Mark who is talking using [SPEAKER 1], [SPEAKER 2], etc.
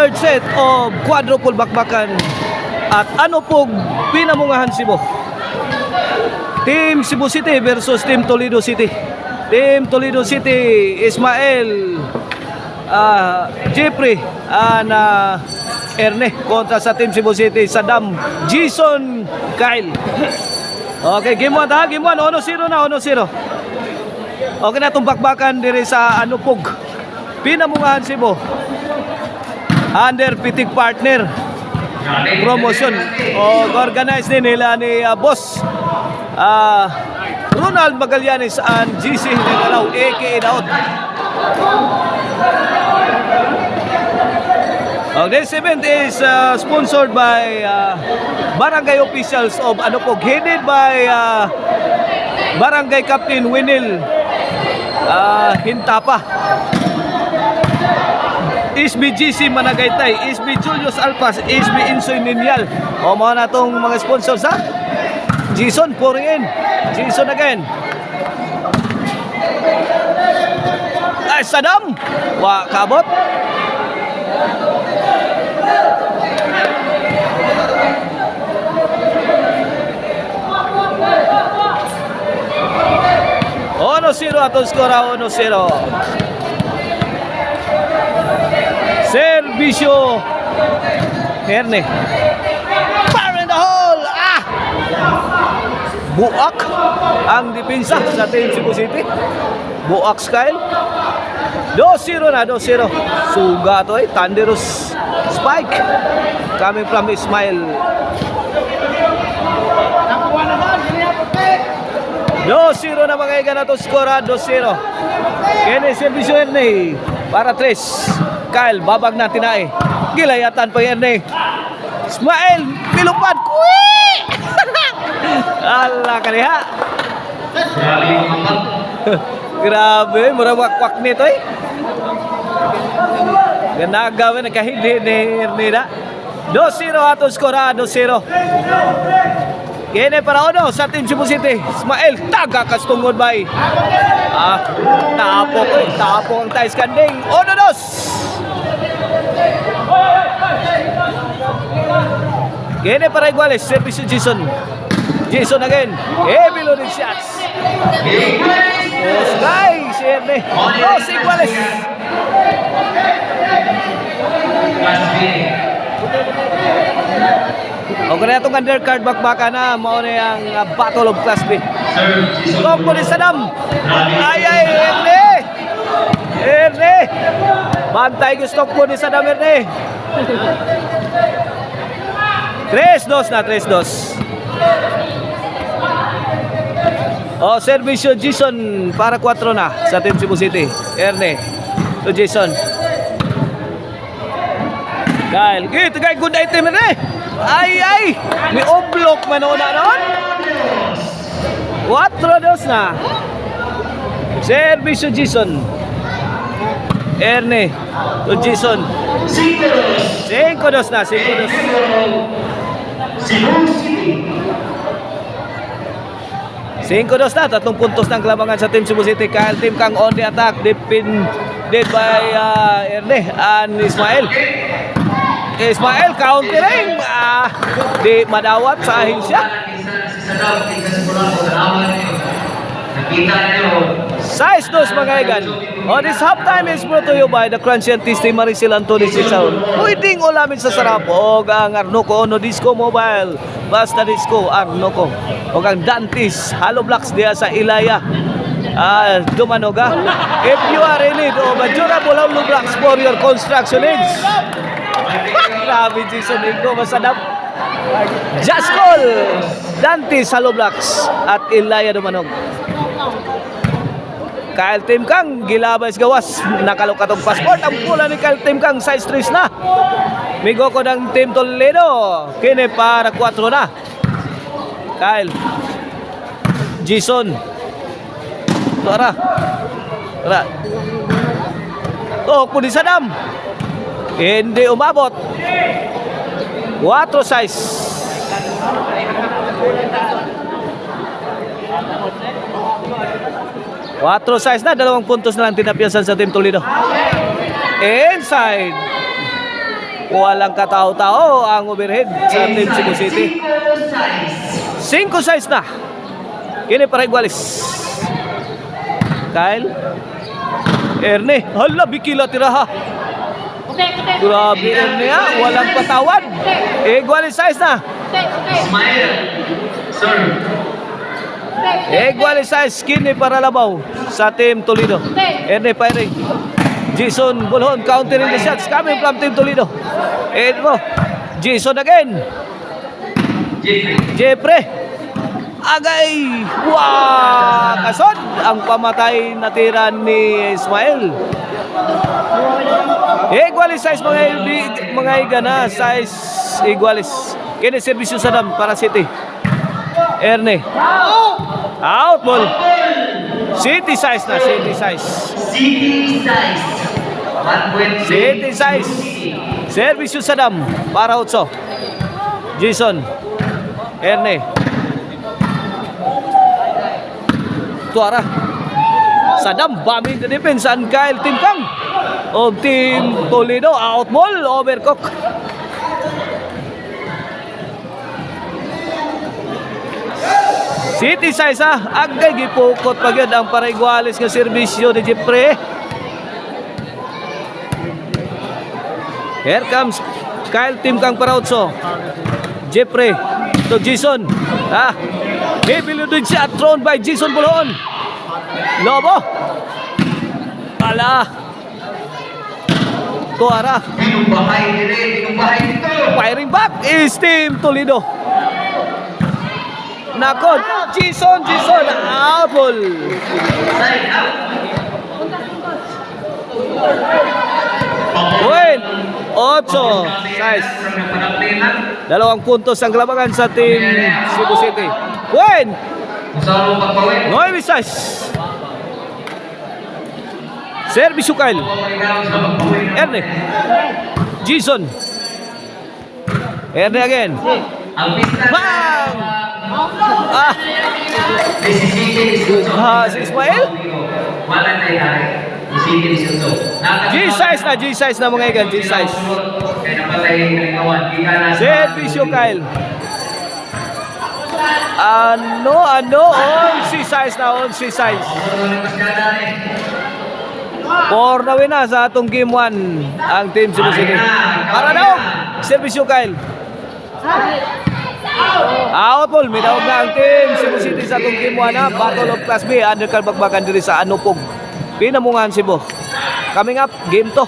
[SPEAKER 1] third set of quadruple bakbakan at ano pog pinamungahan Cebu. Team Cebu City versus Team Toledo City. Team Toledo City, Ismael, Jeffrey, Erne kontra sa Team Cebu City, Saddam, Jason, Kyle. Okay, game 1 ha, game 1, 1-0 na, 1-0. Okay na itong bakbakan diri sa Anupog, pinamungahan Cebu. Under pitik partner promotion o organize din nila ni boss Ronald Magallanes and GC Hinagalaw aka Daot. This event is sponsored by Barangay Officials of Anupog, headed by Barangay Captain Winil Hintapa, SBGC Managaytay, SB Julius Alpas, SB Insoy Ninyal. O mga na itong mga sponsors ha. Jason pouring in. Jason again. Ay, Saddam. Wa, kabot. Ono 0 atong skora, 1-0. Servisyo Herne. Fire in the hole. Buak ang depensa sa Team Cebu City. Buak Kyle. 2-0 na, 2-0. Suga to thunderous spike coming from Ismail. 2-0 na mga iga na to skora, 2-0. Kene servisyo Herne para 3. Kyle, babag na tinae. Gilayatan pa Herne. Ismail, pilupad. Kuwi! Allah kaniha. Grabe, mura wakwak nito eh. Ganaga na kahindi ni Hernida. 2-0 ato skora, 2-0. Kene para ono sa Team Cebu City. Ismail, taga kastungod bay. Tapok ang tais kanding. 1-2. Kene para Iguales, service to Jason. Jason again. Heavy loaded shots. Sky, si Erne. Dos Iguales. Okay na itong undercard bakbaka na. Mauna yung Battle of Class B. Stop po ni Saddam. Ay, Erne. Erne. Bantay ko stop po ni Saddam Erne. 3-2 na, 3-2. Servisyo Jason para 4 na sa Team Cebu City. Erne to Jason. Kyle, ito kay good item Erne. Ay, may oblok manuna noon. 4-2 na. Servisyo Jason. Erne to Jason. 5-2 na, 5-2. 5-2 na, 3 puntos ng kalabangan sa Team Cebu City. Kyle Team Kang on the attack, defended by Erne and Ismail. Ismail countering, di madawat sa ahinsya. Size 2 mga igan. This halftime is brought to you by the Crunchy and Tasty Maricel Anthony Cisaon. Pwedeng ulamin sa sarap o ang Arnoco Ono Disco Mobile. Basta Disco Arnoco. O ang Dantis Hollow Blocks diya sa Ilaya, Dumanoga. If you are in need of a durable hollow blocks for your construction needs, grabe Jason Ingo, masadap. Just call Dantis Hollow Blocks at Ilaya Dumanog. Kyle Team Kang, gilabay sa gawas. Nakalok atong passport. Ang pula ni Kyle Team Kang, size 3 na. Migo ko ng Team Toledo. Kine para 4 na. Kyle. Jason. Tara. Po ni Saddam. Hindi umabot. 4 size. Quatro size na, 2 puntos na lang tinapiasan sa Team Toledo. Inside. Walang katao-tao ang overhead sa Team Cebu City. 5-6 na. Kini para igualis. Kyle. Erne. Hala, bikila tiraha. Grabe Erne ha. Walang patawad. Igualis 6 na.
[SPEAKER 2] Ismael. Sir.
[SPEAKER 1] Igualis 6. Kini para labaw sa Team Toledo. Erne firing. Jason Bulhon countering the shots coming from Team Toledo. Edmo. Jason again. Jeffrey. Agay. Wow. Kasod. Ang pamatay na tira ni Ismael. Igualis size mga igana. Size igualis. Kini servisyo sa dam para City. Erne. Out ball. City size na. City size.
[SPEAKER 2] City size.
[SPEAKER 1] City size. Servisyo sa dam para Utso. Jason. Erne. Tuara. Sadam bombing the defense and Kyle Timkang of Team Toledo. Out ball. Overcook. City size ha. Agay gipukot pa gyud ang para igualis nga serbisyo ni Jeffrey. Here comes Kyle Timkang para Utso. Jeffrey to Jason. Heavy loaded shot thrown by Jason Bulhon. Lobo. Ala. Tuara.
[SPEAKER 2] Binubahay dito.
[SPEAKER 1] Firing back is Team Toledo. Nakod. Jason. Apple.
[SPEAKER 2] Side out.
[SPEAKER 1] Win. 8. Size. Dalawang puntos ang labangan sa Team Cebu City. Win. 9 size. Servisyo Kyle. Erne. Jason. Erne again. Bang! Si Ismael. G-size na mga igan. G-size. Servisyo Kyle. On C-size na. On C-size. 4 na win na sa atong game 1 ang Team Cebu City. Para daw. Servisyo Kyle. Out ball. Minawag na ang Team Cebu City sa atong game 1 ha. Battle of Class B. Undercard bakbakan diri sa Anupog. Pinamungan Cebu. Coming up, game 2.